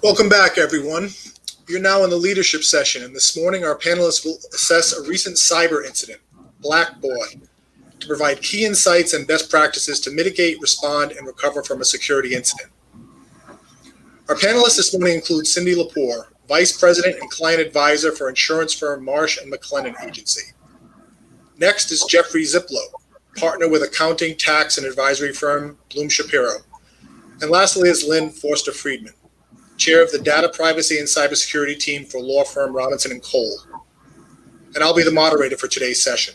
Welcome back, everyone. You're now in the leadership session, and this morning our panelists will assess a recent cyber incident, Blackboard, to provide key insights and best practices to mitigate, respond, and recover from a security incident. Our panelists this morning include Cindy Lepore, Vice President and Client Advisor for insurance firm Marsh & McLennan Agency. Next is Jeffrey Ziplo, Partner with accounting, tax, and advisory firm Bloom Shapiro. And lastly is Lynn Forster Friedman, Chair of the Data Privacy and Cybersecurity Team for law firm Robinson & Cole. And I'll be the moderator for today's session.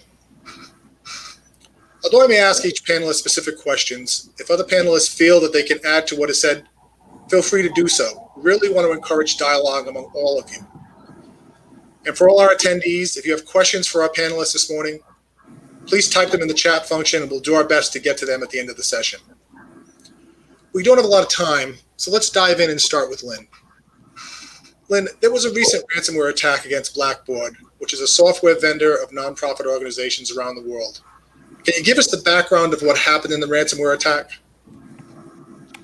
Although I may ask each panelist specific questions, if other panelists feel that they can add to what is said, feel free to do so. We really want to encourage dialogue among all of you. And for all our attendees, if you have questions for our panelists this morning, please type them in the chat function and we'll do our best to get to them at the end of the session. We don't have a lot of time, so let's dive in and start with Lynn. Lynn, there was a recent ransomware attack against Blackboard, which is a software vendor of nonprofit organizations around the world. Can you give us the background of what happened in the ransomware attack?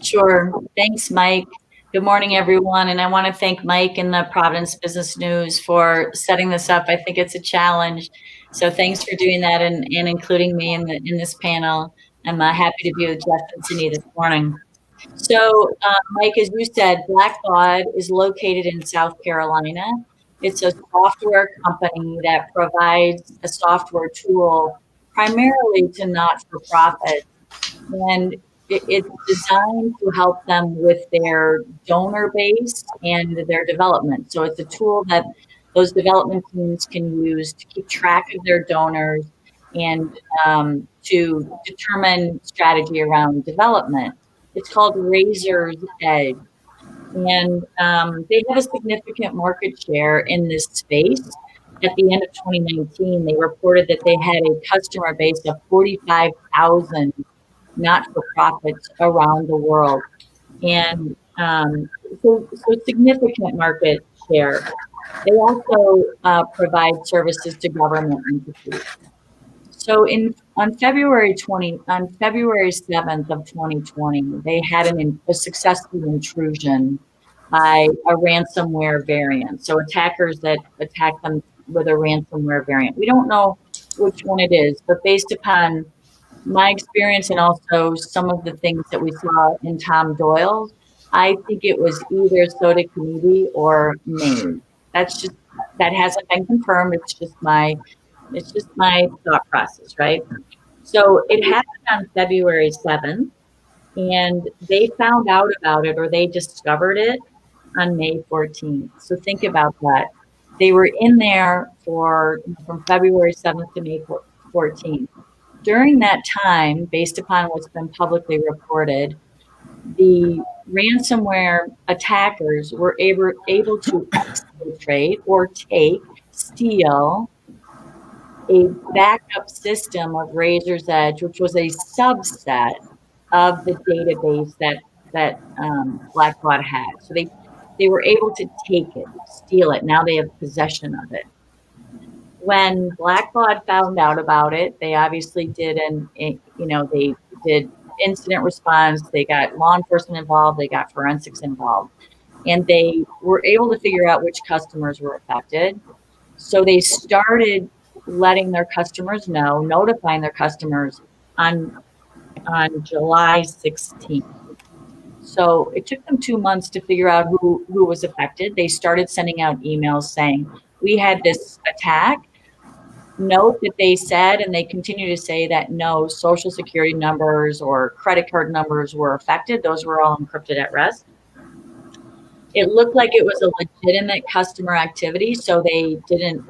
Sure. Thanks, Mike. Good morning, everyone. And I want to thank Mike and the Providence Business News for setting this up. I think it's a challenge. So thanks for doing that and including me in this panel. I'm happy to be with Jeff and Cindy this morning. So, Mike, as you said, Blackbaud is located in South Carolina. It's a software company that provides a software tool primarily to not-for-profits. And it's designed to help them with their donor base and their development. So it's a tool that those development teams can use to keep track of their donors and to determine strategy around development. It's called Razor's Edge, and they have a significant market share in this space. At the end of 2019, they reported that they had a customer base of 45,000 not-for-profits around the world, and so significant market share. They also provide services to government entities. So on February 7th of 2020, they had a successful intrusion by a ransomware variant. So attackers that attack them with a ransomware variant. We don't know which one it is, but based upon my experience and also some of the things that we saw in Tom Doyle's, I think it was either Sodexo or Maine. That hasn't been confirmed. It's just my thought process, right? So it happened on February 7th, and they found out about it, or they discovered it on May 14th. So think about that. They were in there from February 7th to May 14th. During that time, based upon what's been publicly reported, the ransomware attackers were able to exfiltrate or steal a backup system of Razor's Edge, which was a subset of the database that Blackbaud had. So they were able to take it, steal it. Now they have possession of it. When Blackbaud found out about it, they obviously did they did incident response. They got law enforcement involved. They got forensics involved, and they were able to figure out which customers were affected. So they started letting their customers know, notifying their customers on July 16th. So it took them 2 months to figure out who was affected. They started sending out emails saying, we had this attack. Note that they said, and they continue to say that no social security numbers or credit card numbers were affected. Those were all encrypted at rest. It looked like it was a legitimate customer activity, so they didn't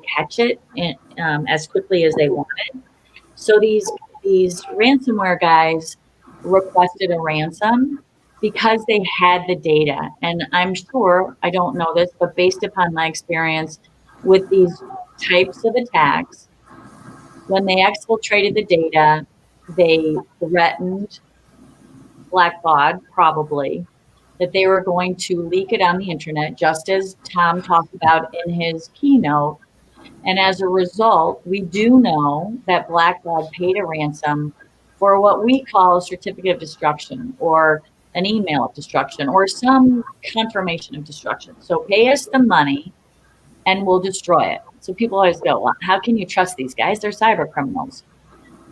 catch it as quickly as they wanted. So these ransomware guys requested a ransom because they had the data. And I'm sure, I don't know this, but based upon my experience with these types of attacks, when they exfiltrated the data, they threatened Blackbaud, probably, that they were going to leak it on the internet, just as Tom talked about in his keynote. And as a result, we do know that Blackbaud paid a ransom for what we call a certificate of destruction, or an email of destruction or some confirmation of destruction. So pay us the money and we'll destroy it. So people always go, well, how can you trust these guys? They're cyber criminals.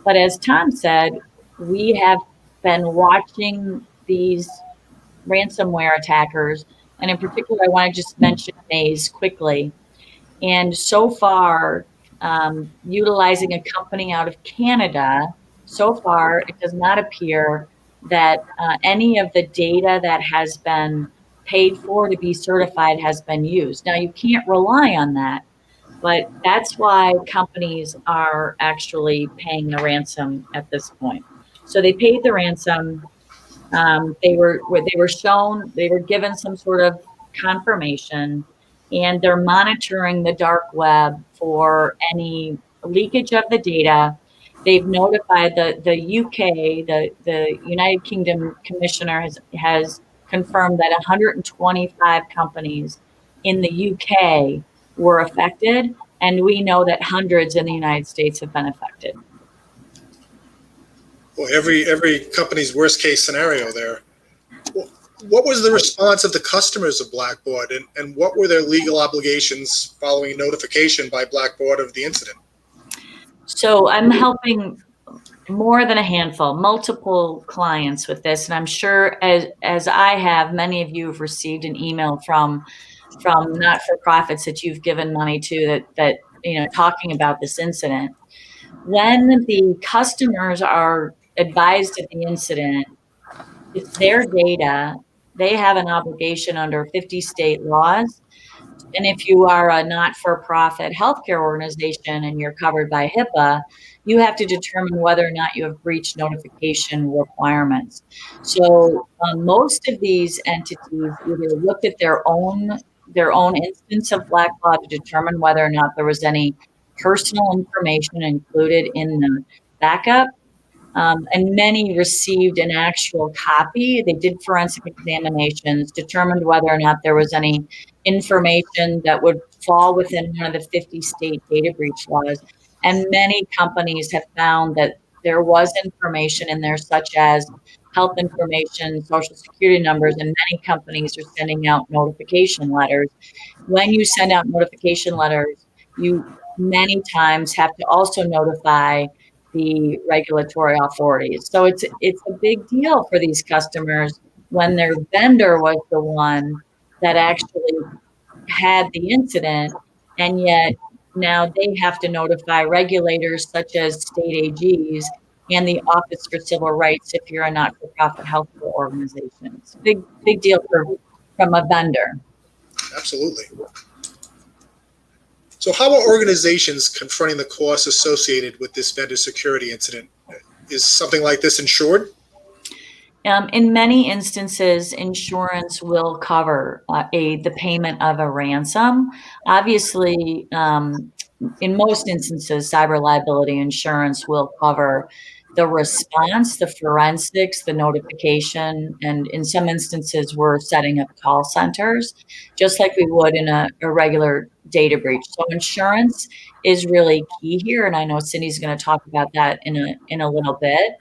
But as Tom said, we have been watching these ransomware attackers. And in particular, I want to just mention Maze quickly. And so far, utilizing a company out of Canada, so far, it does not appear that any of the data that has been paid for to be certified has been used. Now, you can't rely on that, but that's why companies are actually paying the ransom at this point. So they paid the ransom. They were shown, they were given some sort of confirmation, and they're monitoring the dark web for any leakage of the data. They've notified the UK, the United Kingdom Commissioner has confirmed that 125 companies in the UK were affected, and we know that hundreds in the United States have been affected. Well, every company's worst case scenario there. What was the response of the customers of Blackboard, and what were their legal obligations following notification by Blackboard of the incident? So I'm helping more than a handful, multiple clients with this, and I'm sure as I have, many of you have received an email from not-for-profits that you've given money to that talking about this incident. When the customers are advised of the incident, it's their data. They have an obligation under 50 state laws. And if you are a not-for-profit healthcare organization and you're covered by HIPAA, you have to determine whether or not you have breached notification requirements. So most of these entities either looked at their own instance of Black Law to determine whether or not there was any personal information included in the backup. And many received an actual copy. They did forensic examinations, determined whether or not there was any information that would fall within one of the 50 state data breach laws. And many companies have found that there was information in there, such as health information, social security numbers, and many companies are sending out notification letters. When you send out notification letters, you many times have to also notify the regulatory authorities. So it's a big deal for these customers when their vendor was the one that actually had the incident, and yet now they have to notify regulators such as state AGs and the Office for Civil Rights if you're a not-for-profit healthcare organization. It's a big deal from a vendor. Absolutely. So how are organizations confronting the costs associated with this vendor security incident? Is something like this insured? In many instances, insurance will cover the payment of a ransom. Obviously, in most instances, cyber liability insurance will cover the response, the forensics, the notification, and in some instances, we're setting up call centers, just like we would in a regular data breach. So insurance is really key here, and I know Cindy's going to talk about that in a little bit.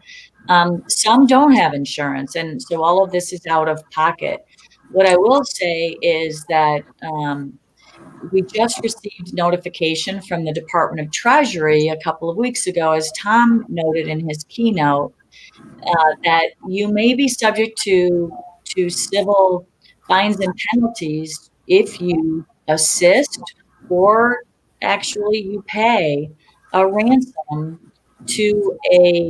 Some don't have insurance, and so all of this is out of pocket. What I will say is that we just received notification from the Department of Treasury a couple of weeks ago, as Tom noted in his keynote, that you may be subject to civil fines and penalties if you assist or actually you pay a ransom to a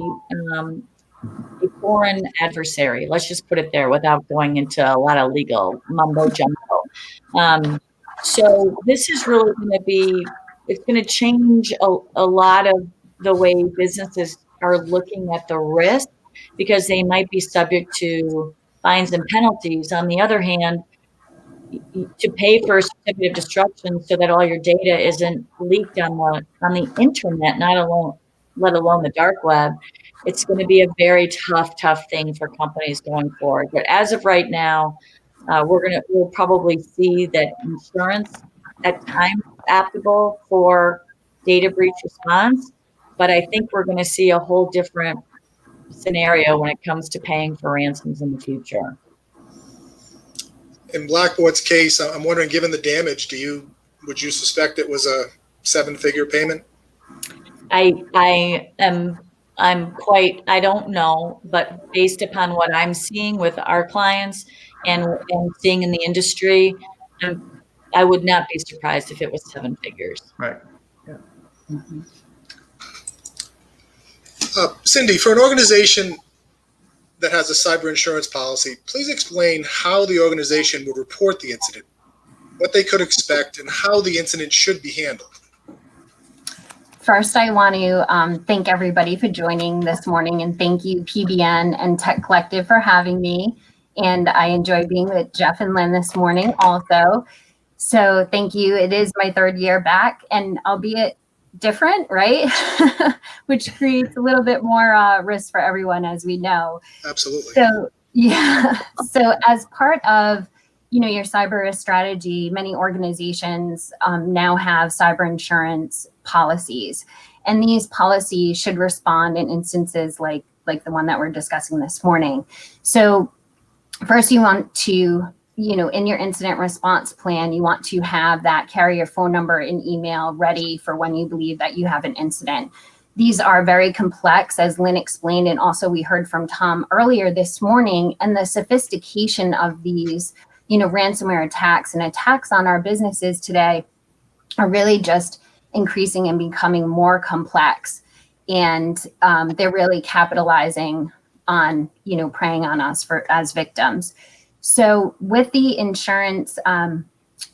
foreign adversary. Let's just put it there without going into a lot of legal mumbo jumbo. So this is really going to it's going to change a lot of the way businesses are looking at the risk, because they might be subject to fines and penalties. On the other hand, to pay for a certificate of destruction so that all your data isn't leaked on the internet, let alone the dark web, it's going to be a very tough thing for companies going forward. But as of right now, we'll probably see that insurance at times is applicable for data breach response, but I think we're going to see a whole different scenario when it comes to paying for ransoms in the future. In Blackboard's case, I'm wondering, given the damage, would you suspect it was a 7-figure payment? I don't know, but based upon what I'm seeing with our clients and seeing in the industry, I would not be surprised if it was 7 figures. Right. Yeah. Mhm. Cindy, for an organization that has a cyber insurance policy, please explain how the organization would report the incident, what they could expect, and how the incident should be handled. First, I want to thank everybody for joining this morning, and thank you, PBN and Tech Collective, for having me. And I enjoy being with Jeff and Lynn this morning also. So thank you. It is my 3rd year back, and albeit different, right? Which creates a little bit more risk for everyone, as we know. Absolutely. So, yeah. So as part of your cyber risk strategy, many organizations now have cyber insurance policies, and these policies should respond in instances like the one that we're discussing this morning. So first, you want to, in your incident response plan, you want to have that carrier phone number and email ready for when you believe that you have an incident. These are very complex, as Lynn explained, and also we heard from Tom earlier this morning, and the sophistication of these ransomware attacks and attacks on our businesses today are really just increasing and becoming more complex. And they're really capitalizing on, preying on us as victims. So with the insurance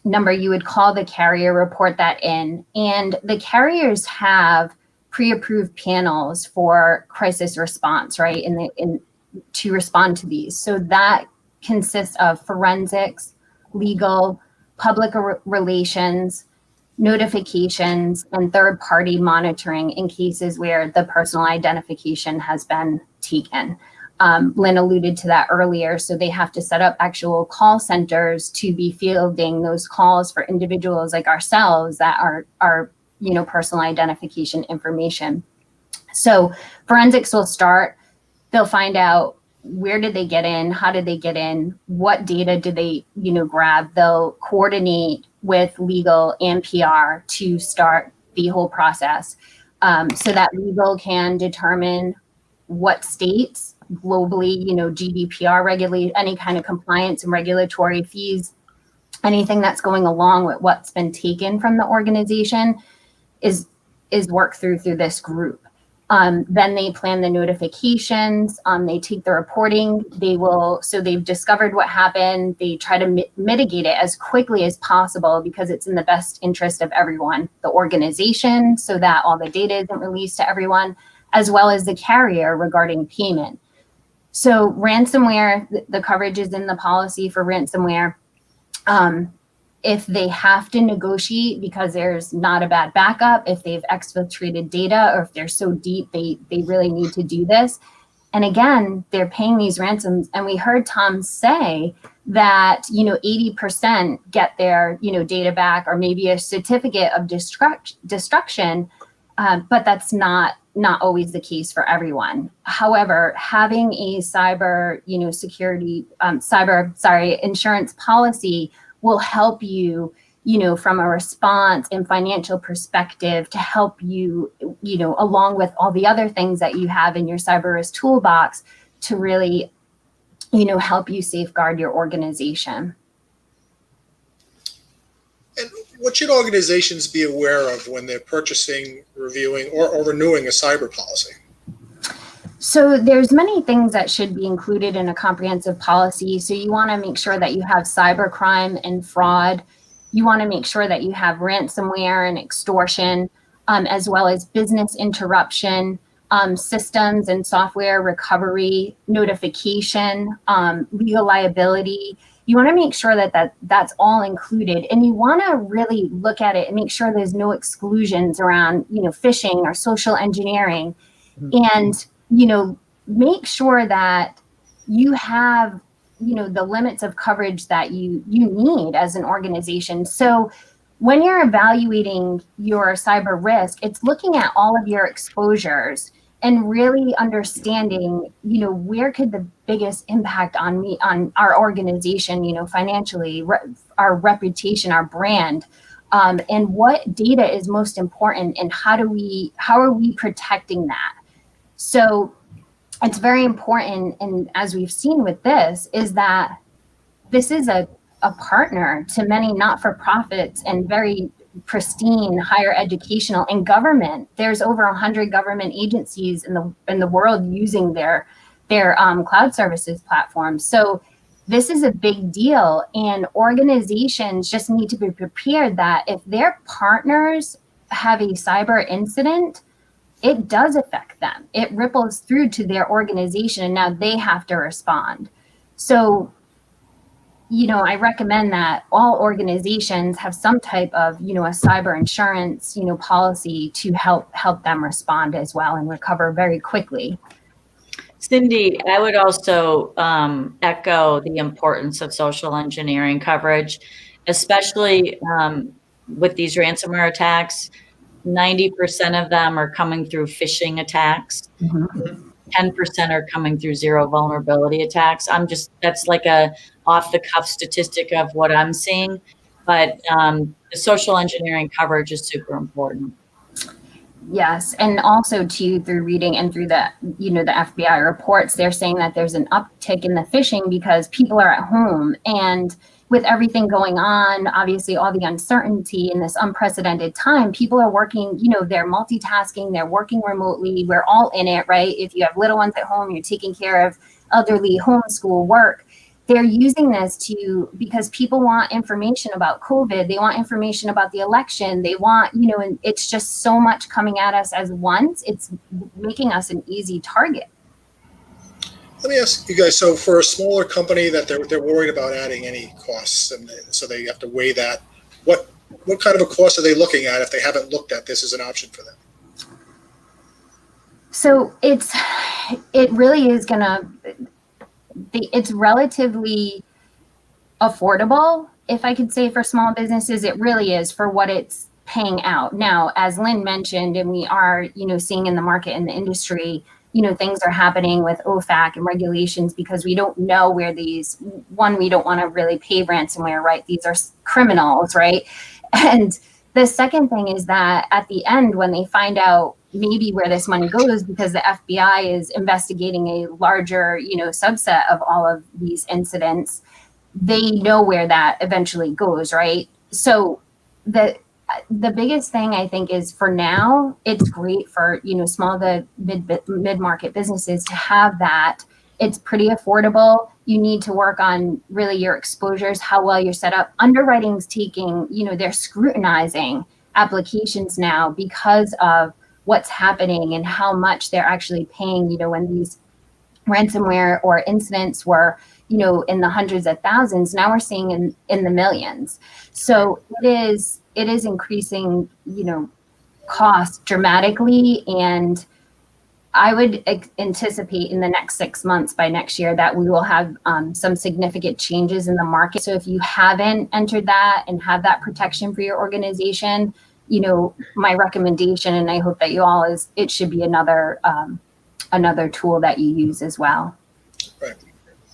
number, you would call the carrier, report that in, and the carriers have pre-approved panels for crisis response, right? To respond to these. So that consists of forensics, legal, public relations, notifications, and third-party monitoring in cases where the personal identification has been taken. Lynn alluded to that earlier. So they have to set up actual call centers to be fielding those calls for individuals like ourselves that are personal identification information. So forensics will start. They'll find out, where did they get in? How did they get in? What data did they, grab? They'll coordinate with legal and PR to start the whole process, so that legal can determine what states globally, GDPR regulate any kind of compliance and regulatory fees, anything that's going along with what's been taken from the organization is worked through this group. Then they plan the notifications, they take the reporting, so they've discovered what happened, they try to mitigate it as quickly as possible because it's in the best interest of everyone, the organization, so that all the data isn't released to everyone, as well as the carrier regarding payment. So ransomware, the coverage is in the policy for ransomware. If they have to negotiate because there's not a bad backup, if they've exfiltrated data, or if they're so deep, they really need to do this. And again, they're paying these ransoms. And we heard Tom say that, 80% get their, data back, or maybe a certificate of destruction. But that's not always the case for everyone. However, having a insurance policy will help you, from a response and financial perspective, to help you, along with all the other things that you have in your cyber risk toolbox, to really, help you safeguard your organization. And what should organizations be aware of when they're purchasing, reviewing, or renewing a cyber policy? So there's many things that should be included in a comprehensive policy. So you want to make sure that you have cybercrime and fraud. You want to make sure that you have ransomware and extortion, as well as business interruption, systems and software recovery, notification, legal liability. You want to make sure that that's all included, and you want to really look at it and make sure there's no exclusions around, phishing or social engineering, and make sure that you have, the limits of coverage that you need as an organization. So when you're evaluating your cyber risk, it's looking at all of your exposures and really understanding, where could the biggest impact on our organization, financially, our reputation, our brand, and what data is most important, and how are we protecting that? So it's very important, and as we've seen with this, is that this is a partner to many not-for-profits and very pristine higher educational and government. There's over 100 government agencies in the world using their cloud services platform. So this is a big deal, and organizations just need to be prepared that if their partners have a cyber incident, it does affect them. It ripples through to their organization, and now they have to respond. So, I recommend that all organizations have some type of, a cyber insurance, policy to help them respond as well and recover very quickly. Cindy, I would also echo the importance of social engineering coverage, especially with these ransomware attacks. 90% of them are coming through phishing attacks. 10% are coming through zero vulnerability attacks. That's like a off the cuff statistic of what I'm seeing, but the social engineering coverage is super important. Yes, and also too, through reading and through the FBI reports, they're saying that there's an uptick in the phishing because people are at home, and with everything going on, obviously all the uncertainty in this unprecedented time, people are working, they're multitasking, they're working remotely. We're all in it, right? If you have little ones at home, you're taking care of elderly, homeschool, work. They're using this because people want information about COVID. They want information about the election. They want, and it's just so much coming at us as once. It's making us an easy target. Let me ask you guys, so for a smaller company that they're worried about adding any costs, and so they have to weigh that, what kind of a cost are they looking at if they haven't looked at this as an option for them? So it really is it's relatively affordable, if I could say, for small businesses. It really is for what it's paying out. Now, as Lynn mentioned, and we are, seeing in the market, in the industry, things are happening with OFAC and regulations because we don't know where we don't want to really pay ransomware, right? These are criminals, right? And the second thing is that at the end, when they find out maybe where this money goes, because the FBI is investigating a larger, subset of all of these incidents, they know where that eventually goes, right? So the biggest thing I think is, for now, it's great for, small to mid-market businesses to have that. It's pretty affordable. You need to work on really your exposures, how well you're set up. Underwriting's taking, they're scrutinizing applications now because of what's happening and how much they're actually paying, when these ransomware or incidents were, in the hundreds of thousands. Now we're seeing in the millions. So it is increasing, cost dramatically. And I would anticipate in the next 6 months, by next year, that we will have some significant changes in the market. So if you haven't entered that and have that protection for your organization, my recommendation, and I hope that you all, is it should be another tool that you use as well. Right.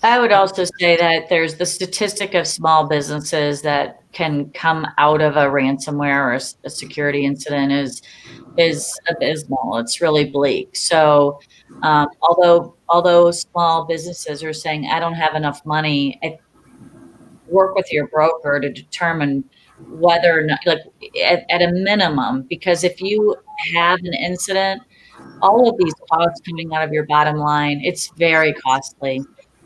I would also say that there's the statistic of small businesses that can come out of a ransomware or a security incident is abysmal. It's really bleak. So although small businesses are saying, I don't have enough money, work with your broker to determine whether or not, like at a minimum, because if you have an incident, all of these costs coming out of your bottom line, it's very costly.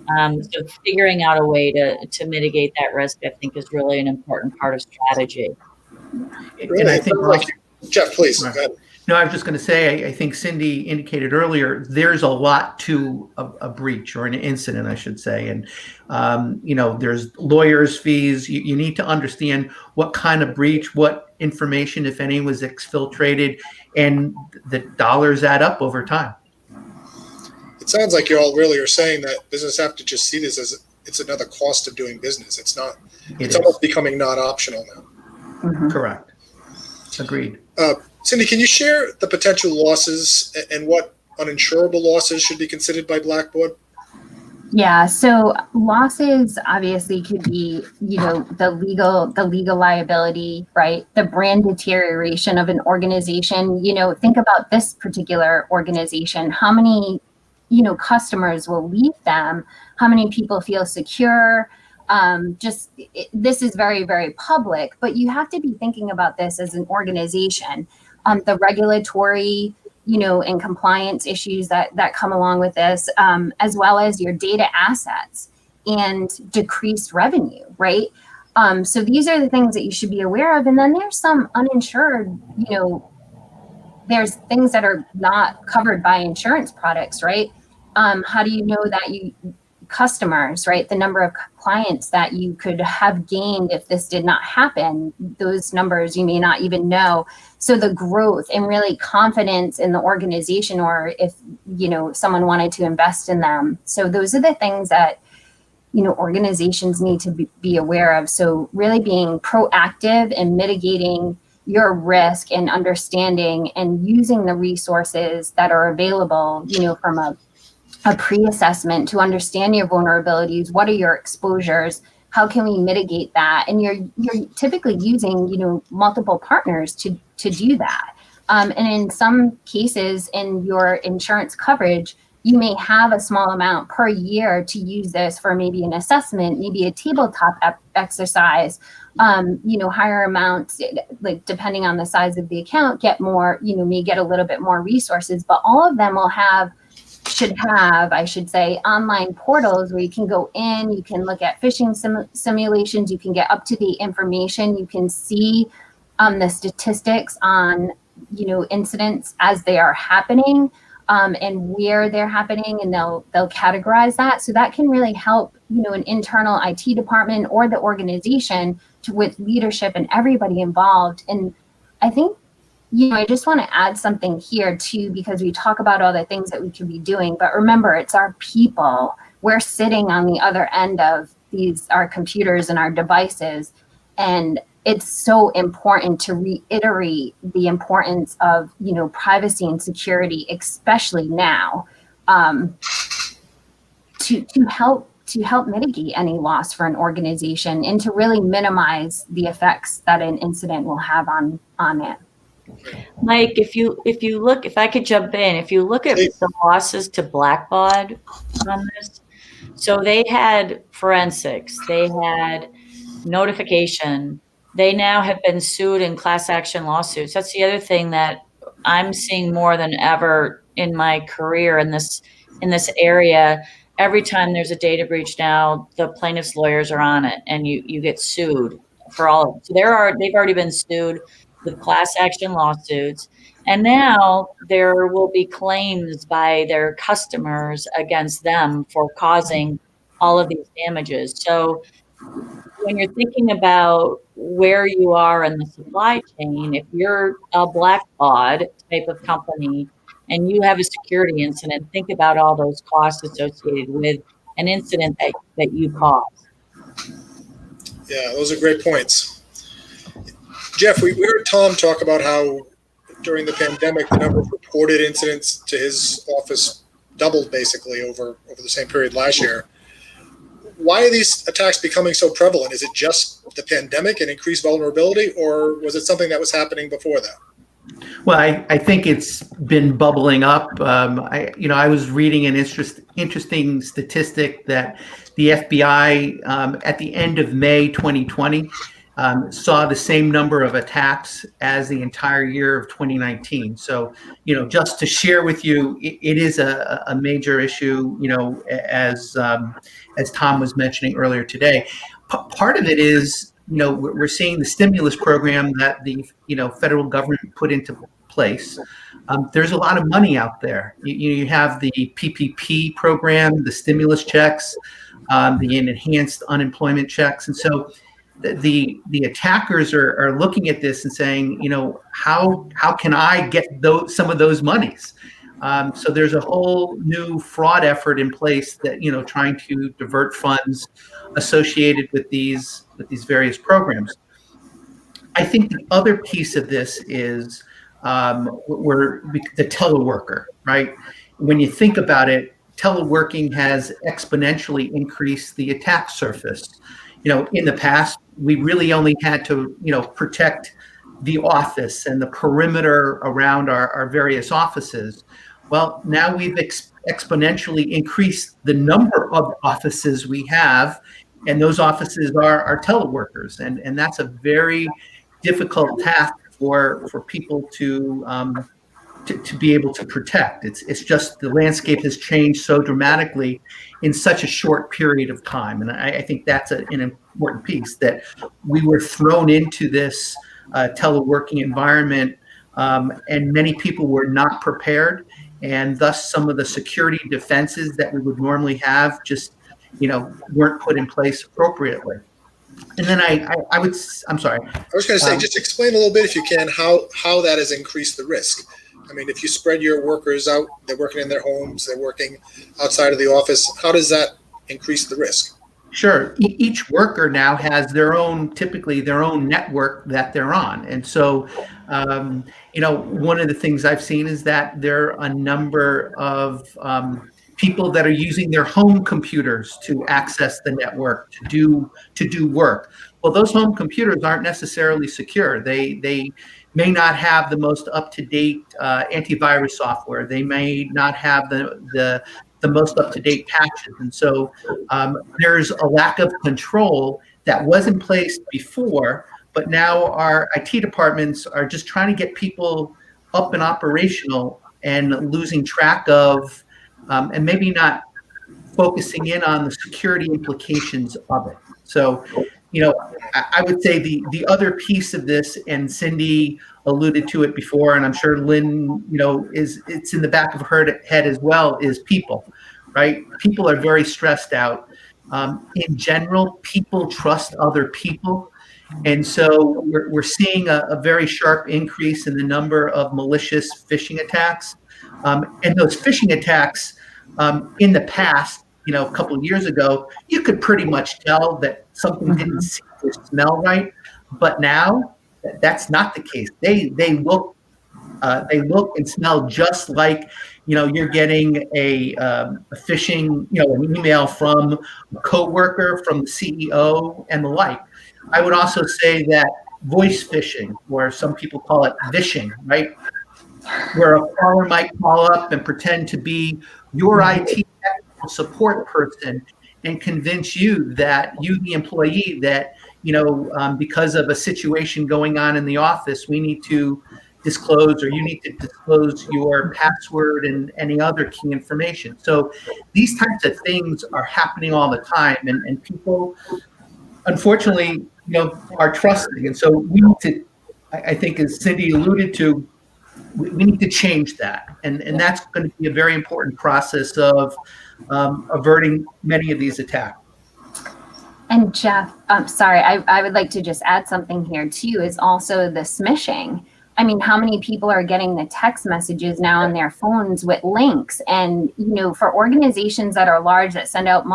So figuring out a way to mitigate that risk, I think, is really an important part of strategy. And I think, Jeff, please. Go ahead. No, I was just going to say, I think Cindy indicated earlier, there's a lot to a breach, or an incident, I should say. And, there's lawyers' fees. You need to understand what kind of breach, what information, if any, was exfiltrated, and the dollars add up over time. It sounds like you all really are saying that businesses have to just see this as it's another cost of doing business. It's not. It's almost becoming not optional now. Mm-hmm. Correct. Agreed. Cindy, can you share the potential losses and what uninsurable losses should be considered by Blackboard? Yeah, so losses obviously could be, the legal liability, right? The brand deterioration of an organization. Think about this particular organization. How many, customers will leave them? How many people feel secure? This is very, very public, but you have to be thinking about this as an organization. The regulatory and compliance issues that come along with this, as well as your data assets and decreased revenue, right? So these are the things that you should be aware of. And then there's some uninsured, there's things that are not covered by insurance products, right? How do you know that customers, right? The number of clients that you could have gained if this did not happen, those numbers you may not even know. So the growth and really confidence in the organization, or if, someone wanted to invest in them. So those are the things that, organizations need to be aware of. So really being proactive and mitigating your risk and understanding and using the resources that are available, from a pre-assessment to understand your vulnerabilities. What are your exposures? How can we mitigate that? And you're typically using, multiple partners to do that. And in some cases in your insurance coverage, you may have a small amount per year to use this for maybe an assessment, maybe a tabletop exercise, higher amounts, like depending on the size of the account, get more, may get a little bit more resources, but all of them should have, I should say, online portals where you can go in, you can look at phishing simulations, you can get up-to-date information, you can see the statistics on, incidents as they are happening, and where they're happening, and they'll categorize that. So that can really help, an internal IT department or the organization with leadership and everybody involved. And I think, I just want to add something here too, because we talk about all the things that we could be doing, but remember, it's our people. We're sitting on the other end of our computers and our devices. And it's so important to reiterate the importance of, privacy and security, especially now, to help mitigate any loss for an organization and to really minimize the effects that an incident will have on it. Mike, if I could jump in, if you look at the losses to Blackbaud on this, so they had forensics, they had notification, they now have been sued in class action lawsuits. That's the other thing that I'm seeing more than ever in my career in this area. Every time there's a data breach now, the plaintiff's lawyers are on it, and you get sued for all of it. So they've already been sued with class action lawsuits. And now there will be claims by their customers against them for causing all of these damages. So when you're thinking about where you are in the supply chain, if you're a Blackbaud type of company and you have a security incident, think about all those costs associated with an incident that you caused. Yeah, those are great points. Jeff, we heard Tom talk about how during the pandemic, the number of reported incidents to his office doubled basically over the same period last year. Why are these attacks becoming so prevalent? Is it just the pandemic and increased vulnerability, or was it something that was happening before that? Well, I think it's been bubbling up. I was reading an interesting statistic that the FBI at the end of May 2020 saw the same number of attacks as the entire year of 2019. So, just to share with you, it is a major issue, as Tom was mentioning earlier today. Part of it is, we're seeing the stimulus program that the, federal government put into place. There's a lot of money out there. You have the PPP program, the stimulus checks, the enhanced unemployment checks. And so the attackers are looking at this and saying, how can I get some of those monies? So there's a whole new fraud effort in place that, trying to divert funds associated with these various programs. I think the other piece of this is the teleworker, right? when you think about it, teleworking has exponentially increased the attack surface. In the past, we really only had to, protect the office and the perimeter around our various offices. Well, now we've exponentially increased the number of offices we have, and those offices are teleworkers, and that's a very difficult task for people to be able to protect. It's just the landscape has changed so dramatically in such a short period of time, and I think that's an important piece, that we were thrown into this teleworking environment, and many people were not prepared, and thus some of the security defenses that we would normally have just weren't put in place appropriately. And then I'm sorry. I was going to say, just explain a little bit, if you can, how that has increased the risk. I mean, if you spread your workers out, they're working in their homes, they're working outside of the office, how does that increase the risk? Sure. Each worker now has typically their own network that they're on. And so, one of the things I've seen is that there are a number of people that are using their home computers to access the network to do work. Well, those home computers aren't necessarily secure. They may not have the most up-to-date antivirus software. They may not have the most up-to-date patches. And so there's a lack of control that was in place before, but now our IT departments are just trying to get people up and operational and losing track of and maybe not focusing in on the security implications of it. So, I would say the other piece of this, and Cindy alluded to it before, and I'm sure Lynn, it's in the back of her head as well, is people, right? People are very stressed out. In general, people trust other people. And so we're seeing a very sharp increase in the number of malicious phishing attacks. And those phishing attacks in the past, a couple of years ago, you could pretty much tell that something didn't seem to smell right. But now that's not the case. They look and smell just like, you're getting a phishing, an email from a coworker, from the CEO, and the like. I would also say that voice phishing, or some people call it vishing, right? Where a caller might call up and pretend to be your IT technical support person and convince you, the employee, that, because of a situation going on in the office, we need to disclose, or you need to disclose your password and any other key information. So these types of things are happening all the time, and people, unfortunately, are trusting. And so we need to, I think, as Cindy alluded to, we need to change that. And that's going to be a very important process of averting many of these attacks. And Jeff, I'm sorry, I would like to just add something here too, is also the smishing. I mean, how many people are getting the text messages now on their phones with links? And, for organizations that are large, that send out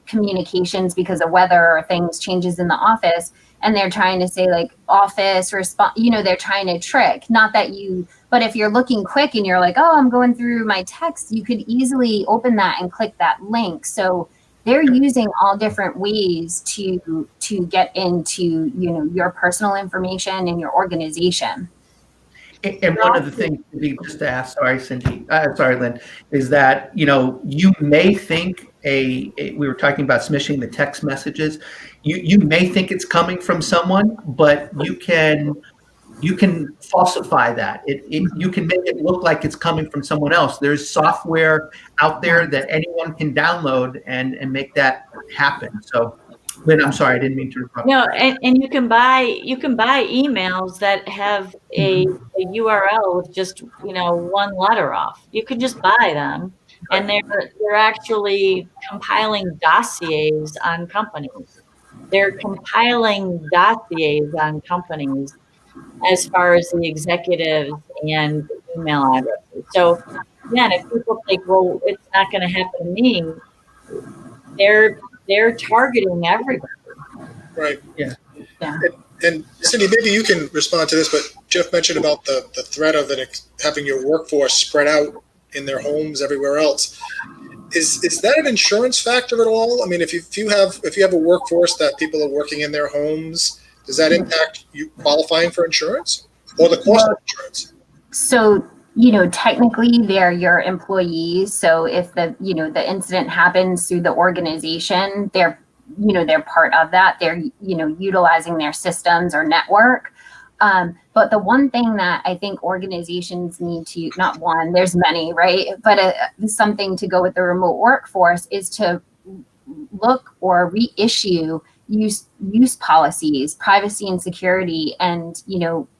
communications because of weather or things, changes in the office, and they're trying to say like office response, they're trying to trick, but if you're looking quick and you're like, oh, I'm going through my text, you could easily open that and click that link. So they're using all different ways to get into, your personal information and your organization. And one of the things, just to ask, sorry, Lynn, is that, you may think we were talking about smishing the text messages. You may think it's coming from someone, but you can falsify that. You can make it look like it's coming from someone else. There's software out there that anyone can download and make that happen. So, Lynn, I'm sorry, I didn't mean to interrupt. No, and you can buy emails that have a URL with just one letter off. You can just buy them, and they're actually compiling dossiers on companies. They're compiling dossiers on companies as far as the executives and email addresses. So again, if people think, well, it's not going to happen to me, they're targeting everybody. Right. Yeah. And Cindy, maybe you can respond to this, but Jeff mentioned about the threat of having your workforce spread out in their homes, everywhere else. Is that an insurance factor at all? I mean, if you have a workforce that people are working in their homes, does that impact you qualifying for insurance or the cost of insurance? So, technically they're your employees. So if the incident happens through the organization, they're part of that. They're, utilizing their systems or network. But the one thing that I think organizations need to, not one, there's many, right? But something to go with the remote workforce is to look or reissue use policies, privacy and security, and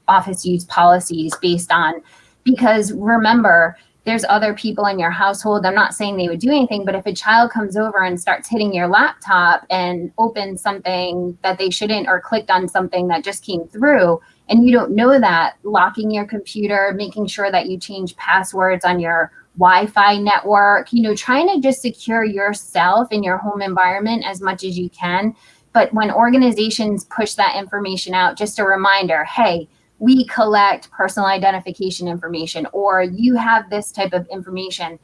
office use policies based on, because remember, there's other people in your household. I'm not saying they would do anything, but if a child comes over and starts hitting your laptop and opens something that they shouldn't, or clicked on something that just came through, and you don't know that, locking your computer, making sure that you change passwords on your Wi-Fi network, trying to just secure yourself and your home environment as much as you can. But when organizations push that information out, just a reminder, hey, we collect personal identification information, or you have this type of information.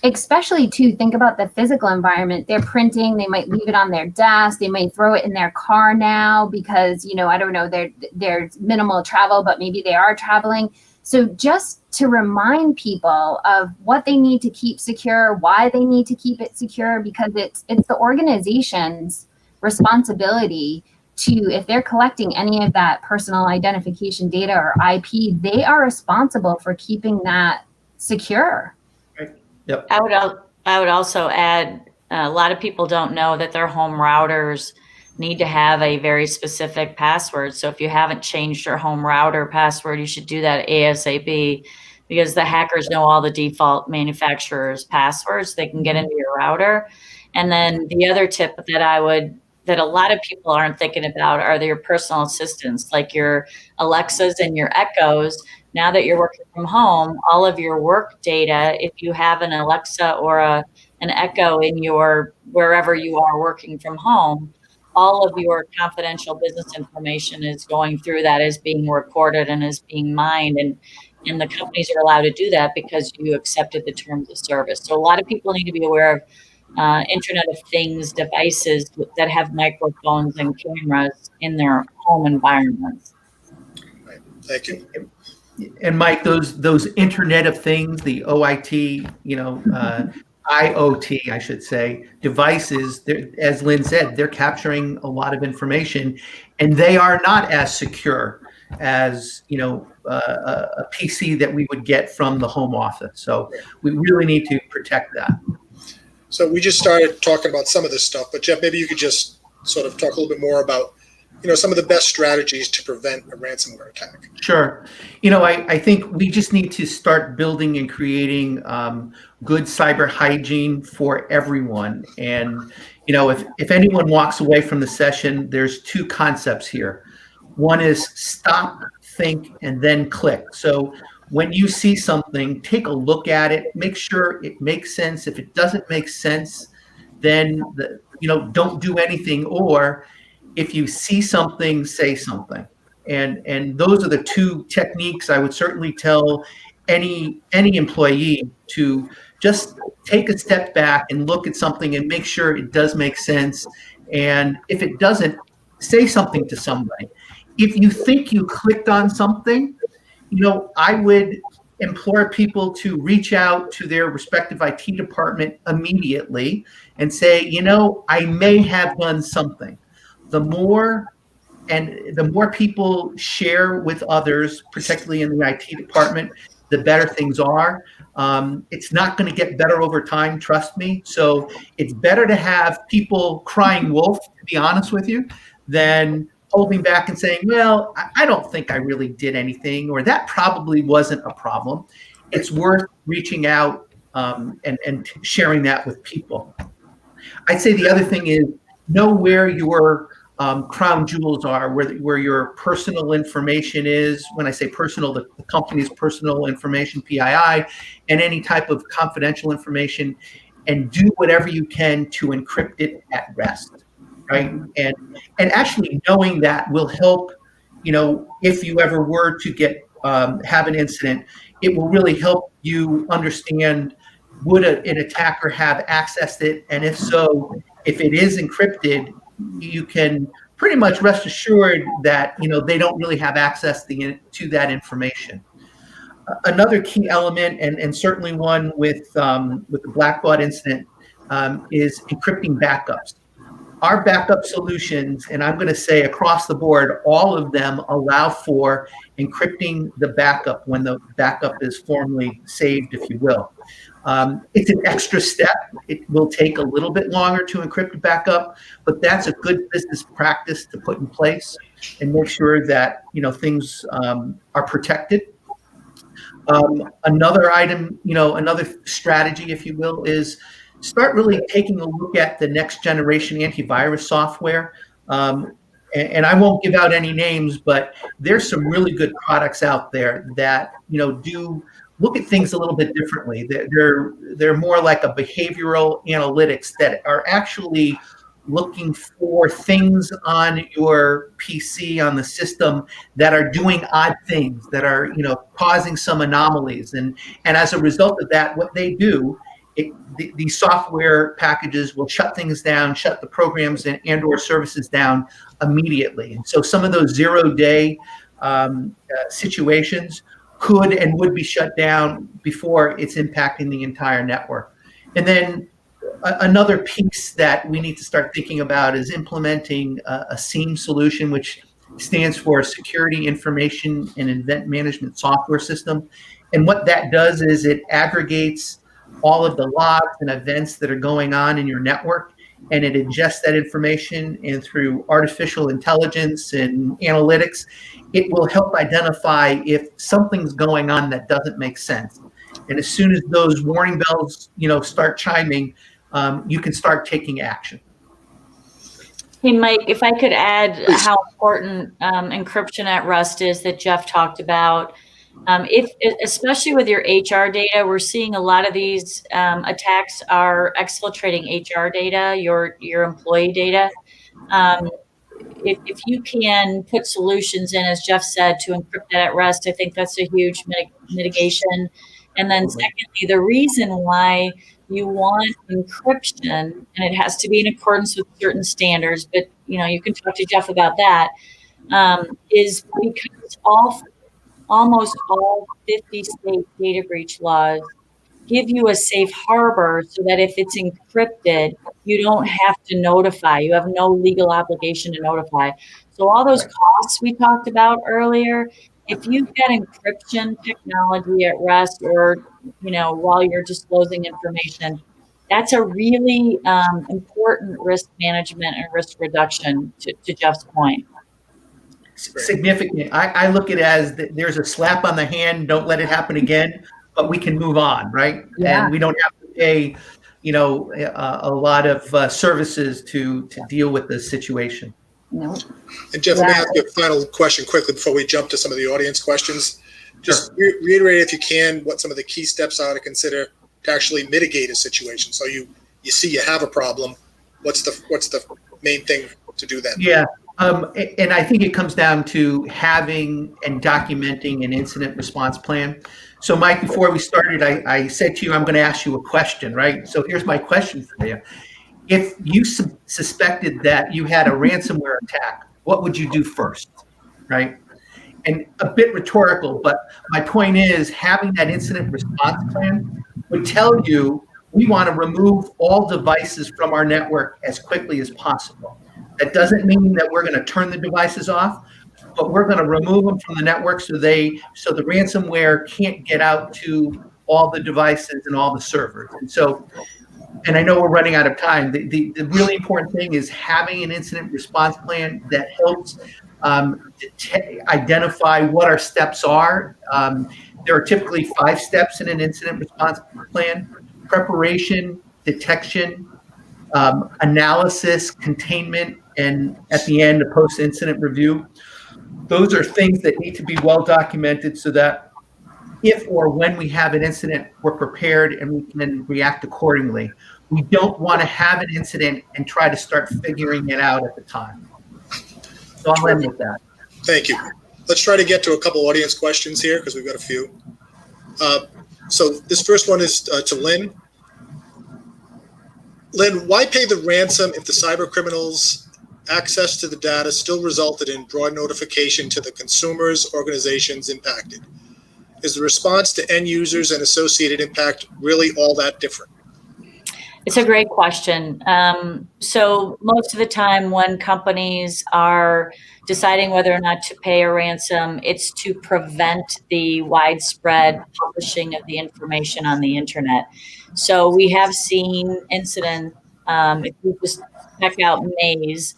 Especially to think about the physical environment. They're printing, they might leave it on their desk, they might throw it in their car now because, I don't know, there's minimal travel, but maybe they are traveling. So just to remind people of what they need to keep secure, why they need to keep it secure, because it's the organization's responsibility to, if they're collecting any of that personal identification data or IP, they are responsible for keeping that secure. Yep. I would also add, a lot of people don't know that their home routers need to have a very specific password. So if you haven't changed your home router password, you should do that ASAP, because the hackers know all the default manufacturer's passwords. They can get into your router. And then the other tip that a lot of people aren't thinking about are your personal assistants, like your Alexas and your Echoes. Now that you're working from home, all of your work data, if you have an Alexa or an Echo in your, wherever you are working from home, all of your confidential business information is going through that, is being recorded and is being mined. And the companies are allowed to do that because you accepted the terms of service. So a lot of people need to be aware of Internet of Things devices that have microphones and cameras in their home environments. Right. Thank you. And Mike, those Internet of Things, the OIT, IoT, I should say, devices, as Lynn said, they're capturing a lot of information, and they are not as secure as a PC that we would get from the home office. So we really need to protect that. So we just started talking about some of this stuff, but Jeff, maybe you could just sort of talk a little bit more about some of the best strategies to prevent a ransomware attack. Sure. I think we just need to start building and creating good cyber hygiene for everyone. And, if anyone walks away from the session, there's two concepts here. One is stop, think, and then click. So when you see something, take a look at it, make sure it makes sense. If it doesn't make sense, then don't do anything. Or if you see something, say something. And those are the two techniques I would certainly tell any employee to just take a step back and look at something and make sure it does make sense. And if it doesn't, say something to somebody. If you think you clicked on something, I would implore people to reach out to their respective IT department immediately and say, I may have done something. The more people share with others, particularly in the IT department, the better things are. It's not going to get better over time, trust me. So it's better to have people crying wolf, to be honest with you, than holding back and saying, well, I don't think I really did anything, or that probably wasn't a problem. It's worth reaching out and sharing that with people. I'd say the other thing is know where your crown jewels are, where your personal information is. When I say personal, the company's personal information, PII, and any type of confidential information, and do whatever you can to encrypt it at rest. Right. And actually knowing that will help, if you ever were to have an incident, it will really help you understand, would an attacker have accessed it? And if so, if it is encrypted, you can pretty much rest assured that they don't really have access to that information. Another key element, and certainly one with the Blackbaud incident, is encrypting backups. Our backup solutions, and I'm going to say across the board, all of them allow for encrypting the backup when the backup is formally saved, if you will. It's an extra step. It will take a little bit longer to encrypt a backup, but that's a good business practice to put in place and make sure that things are protected. Another item, another strategy, if you will, is start really taking a look at the next generation antivirus software. And I won't give out any names, but there's some really good products out there that do look at things a little bit differently. They're more like a behavioral analytics that are actually looking for things on your PC, on the system, that are doing odd things, that are causing some anomalies, and as a result of that, what they do, these software packages will shut things down, shut the programs and or services down immediately. And so some of those 0-day situations could and would be shut down before it's impacting the entire network. And then another piece that we need to start thinking about is implementing a SIEM solution, which stands for Security Information and Event Management Software System. And what that does is it aggregates all of the logs and events that are going on in your network, and it ingests that information, and through artificial intelligence and analytics, it will help identify if something's going on that doesn't make sense. And as soon as those warning bells, start chiming, you can start taking action. Hey, Mike, if I could add how important encryption at rest is that Jeff talked about. Especially with your HR data, we're seeing a lot of these attacks are exfiltrating HR data, your employee data. If you can put solutions in, as Jeff said, to encrypt that at rest, I think that's a huge mitigation. And then secondly, the reason why you want encryption, and it has to be in accordance with certain standards, but you can talk to Jeff about that, is because almost all 50 state data breach laws give you a safe harbor so that if it's encrypted, you don't have to notify. You have no legal obligation to notify. So all those costs we talked about earlier, if you've got encryption technology at rest, or while you're disclosing information, that's a really important risk management and risk reduction, to Jeff's point. Significant. I look at it as there's a slap on the hand, don't let it happen again, but we can move on, right? Yeah. And we don't have to pay, a lot of services to deal with this situation. No. And Jeff, let me ask you a final question quickly before we jump to some of the audience questions. Just reiterate, if you can, what some of the key steps are to consider to actually mitigate a situation. So you see you have a problem. What's the main thing to do that? Yeah. And I think it comes down to having and documenting an incident response plan. So, Mike, before we started, I said to you, I'm going to ask you a question, right? So here's my question for you. If you suspected that you had a ransomware attack, what would you do first, right? And a bit rhetorical, but my point is having that incident response plan would tell you we want to remove all devices from our network as quickly as possible. That doesn't mean that we're going to turn the devices off, but we're going to remove them from the network so the ransomware can't get out to all the devices and all the servers. And I know we're running out of time. The really important thing is having an incident response plan that helps identify what our steps are. There are typically 5 steps in an incident response plan: preparation, detection, analysis, containment, and at the end, a post-incident review. Those are things that need to be well documented so that if or when we have an incident, we're prepared and we can react accordingly. We don't want to have an incident and try to start figuring it out at the time. So I'll end with that. Thank you. Let's try to get to a couple audience questions here because we've got a few. So this first one is to Lynn. Lynn, why pay the ransom if the cyber criminals' access to the data still resulted in broad notification to the consumers, organizations impacted? Is the response to end users and associated impact really all that different? It's a great question. So most of the time when companies are deciding whether or not to pay a ransom, it's to prevent the widespread publishing of the information on the internet. So we have seen incidents, if you just check out Maze,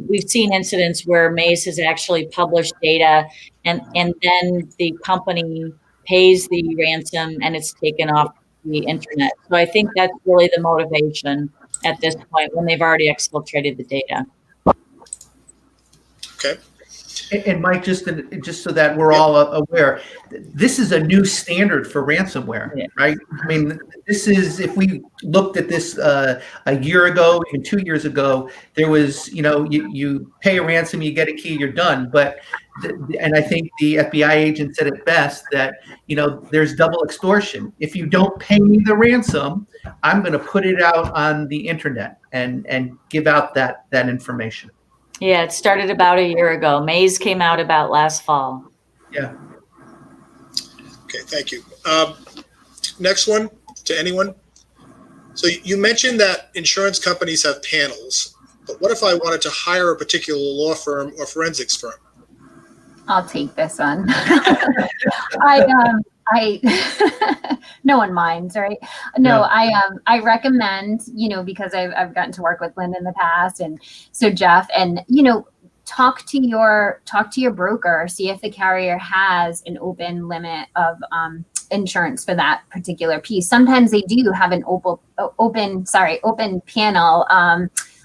we've seen incidents where Maze has actually published data and then the company pays the ransom and it's taken off the internet. So I think that's really the motivation at this point when they've already exfiltrated the data. Okay. And Mike, just so that we're all aware, this is a new standard for ransomware, right? I mean, this is, if we looked at this a year ago, even 2 years ago, there was, you pay a ransom, you get a key, you're done. But, and I think the FBI agent said it best that, there's double extortion. If you don't pay me the ransom, I'm going to put it out on the internet and give out that information. Yeah, it started about a year ago. Maze came out about last fall. Yeah. Okay, thank you. Next one, to anyone. So you mentioned that insurance companies have panels, but what if I wanted to hire a particular law firm or forensics firm? I'll take this one. No one minds, right? No, I recommend, because I've gotten to work with Lynn in the past, and so Jeff, and talk to your broker, see if the carrier has an open limit of insurance for that particular piece. Sometimes they do have an open panel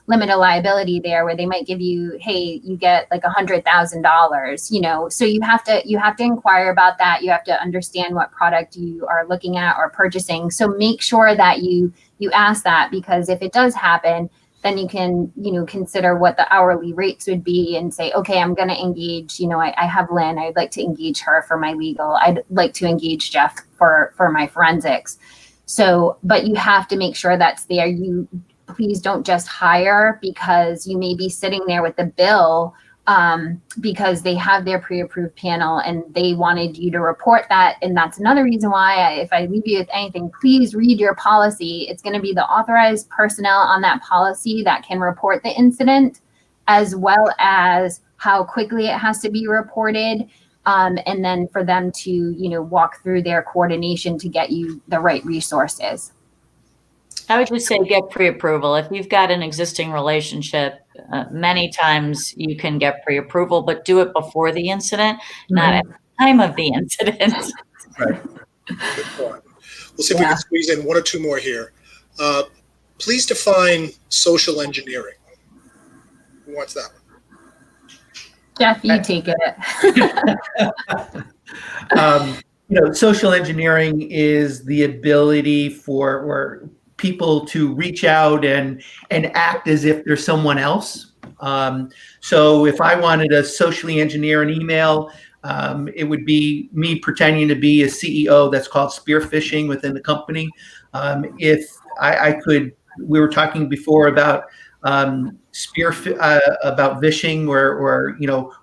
limit of liability there, where they might give you, hey, you get like $100,000, so you have to inquire about that. You have to understand what product you are looking at or purchasing. So make sure that you ask that, because if it does happen, then you can, consider what the hourly rates would be and say, okay, I'm going to engage, I have Lynn, I'd like to engage her for my legal. I'd like to engage Jeff for my forensics. So, but you have to make sure that's there. Please don't just hire because you may be sitting there with the bill because they have their pre-approved panel and they wanted you to report that. And that's another reason why if I leave you with anything, please read your policy. It's going to be the authorized personnel on that policy that can report the incident, as well as how quickly it has to be reported. And then for them to, walk through their coordination to get you the right resources. I would just say get pre-approval. If you've got an existing relationship, many times you can get pre-approval, but do it before the incident, not at the time of the incident. Right. Good point. We'll see if we can squeeze in one or two more here. Please define social engineering. Who wants that one? Jeff, you take it. Social engineering is the ability for people to reach out and act as if they're someone else. So if I wanted to socially engineer an email, it would be me pretending to be a CEO. That's called spear phishing within the company. If I could, we were talking before about about vishing or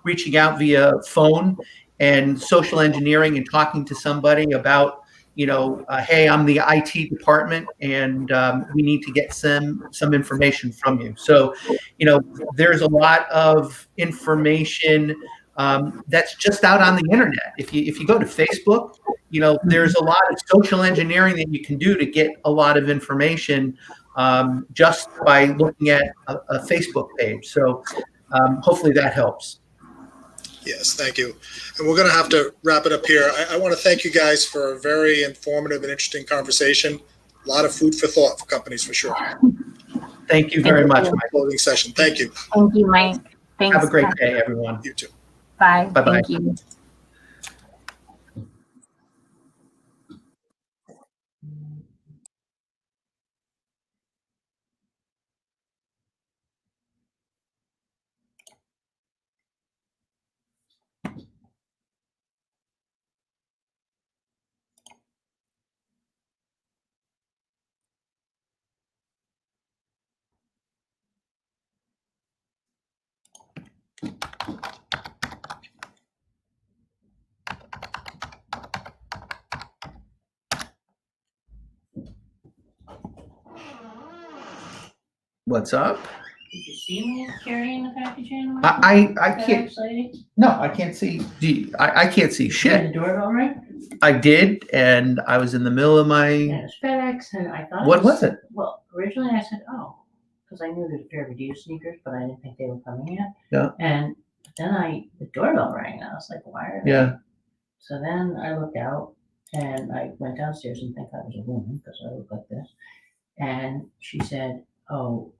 reaching out via phone, and social engineering and talking to somebody about, hey, I'm the IT department and we need to get some information from you. So, there's a lot of information that's just out on the internet. If you go to Facebook, there's a lot of social engineering that you can do to get a lot of information just by looking at a Facebook page. So hopefully that helps. Yes, thank you. And we're going to have to wrap it up here. I want to thank you guys for a very informative and interesting conversation. A lot of food for thought for companies, for sure. Thank you very much, Mike. Closing session. Thank you. Thank you, Mike. Thanks. Have a great day, everyone. You too. Bye. Bye-bye. Thank you. What's up? Did you see me carrying the package in? I can't. FedEx lady? No, I can't see. I can't see Did shit. the doorbell ring? I did, and I was in the middle of my. Yeah, it's FedEx, and I thought. What was it? Well, originally I said, oh, because I knew there's a pair of Adidas sneakers, but I didn't think they were coming yet. Yeah. And then the doorbell rang, and I was like, why are they? Yeah. So then I looked out, and I went downstairs and think I was a woman because I look like this. And she said, oh,